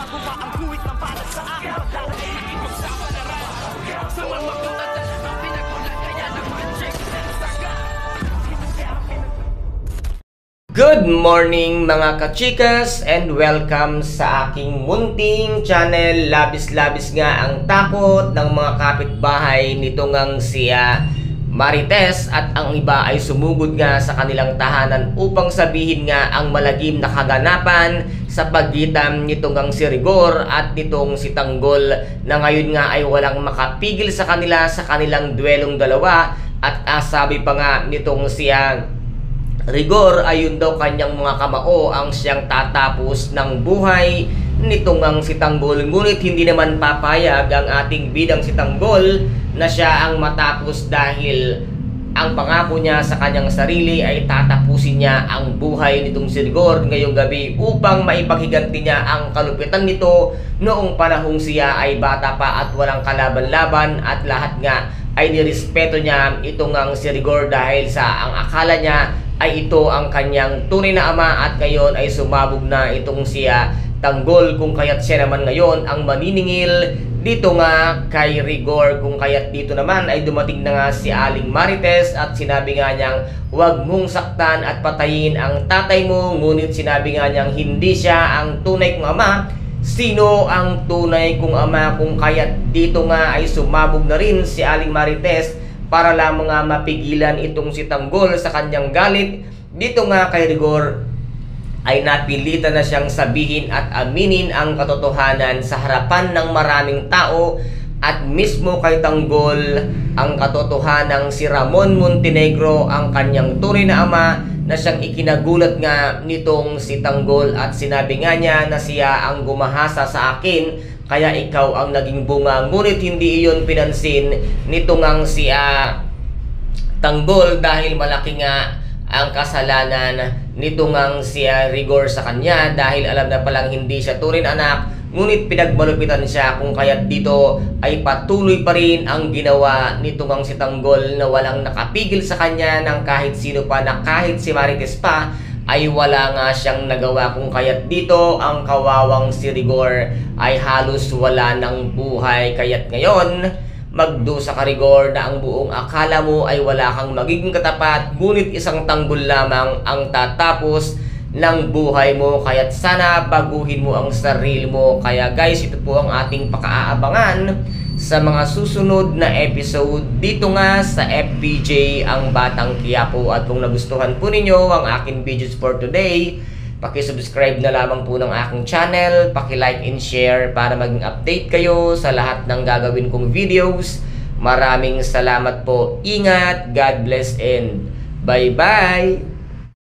Gumawa ang guhit ng balat sa akin. Pagdala ay nakipagsama na rin. Sa mga magulat ang pinagulat kaya ng magic saga. Good morning mga kachikas and welcome sa aking munting channel. Labis-labis nga ang takot ng mga kapitbahay nito ngang siya Marites at ang iba ay sumugod nga sa kanilang tahanan upang sabihin nga ang malagim na kaganapan sa pagitan nitong ang si Rigor at nitong si Tanggol na ngayon nga ay walang makapigil sa kanila sa kanilang duelong dalawa. At sabi pa nga nitong siya Rigor ay yun daw kanyang mga kamao ang siyang tatapos ng buhay nitong ang si Tanggol. Ngunit hindi naman papayag ang ating bidang si Tanggol na siya ang matapos dahil ang pangako niya sa kanyang sarili ay tatapusin niya ang buhay nitong si Rigor ngayong gabi upang maipaghiganti niya ang kalupitan nito noong panahong siya ay bata pa at walang kalaban-laban at lahat nga ay nirespeto niya itong ang si Rigor dahil sa ang akala niya ay ito ang kanyang tunay na ama at ngayon ay sumabog na itong siya Tanggol kung kaya't siya naman ngayon ang maniningil dito nga kay Rigor kung kaya't dito naman ay dumating na nga si Aling Marites at sinabi nga niyang huwag mong saktan at patayin ang tatay mo, ngunit sinabi nga niyang hindi siya ang tunay kong ama. Sino ang tunay kong ama kung kaya't dito nga ay sumabog na rin si Aling Marites para lamang nga mapigilan itong si Tanggol sa kanyang galit. Dito nga kay Rigor ay napilitan na siyang sabihin at aminin ang katotohanan sa harapan ng maraming tao at mismo kay Tanggol ang katotohanang si Ramon Montenegro ang kanyang tunay na ama na siyang ikinagulat nga nitong si Tanggol at sinabi nga niya na siya ang gumahasa sa akin kaya ikaw ang naging bunga, ngunit hindi iyon pinansin nitong ang si Tanggol dahil malaki nga ang kasalanan nitong ang si Rigor sa kanya dahil alam na palang hindi siya tunay na anak, ngunit pinagmalupitan siya kung kaya't dito ay patuloy pa rin ang ginawa nitong ang si Tanggol na walang nakapigil sa kanya ng kahit sino pa na kahit si Marites pa ay wala nga siyang nagawa kung kaya't dito ang kawawang si Rigor ay halos wala ng buhay. Kaya't ngayon magdusa ka Rigor na ang buong akala mo ay wala kang magiging katapat, ngunit isang Tanggol lamang ang tatapos ng buhay mo. Kaya't sana baguhin mo ang sarili mo. Kaya guys, ito po ang ating pakaaabangan sa mga susunod na episode dito nga sa FPJ ang Batang Quiapo. At kung nagustuhan po ninyo ang aking videos for today, paki-subscribe na lamang po ng aking channel, paki-like and share para maging update kayo sa lahat ng gagawin kong videos. Maraming salamat po. Ingat, God bless and bye-bye!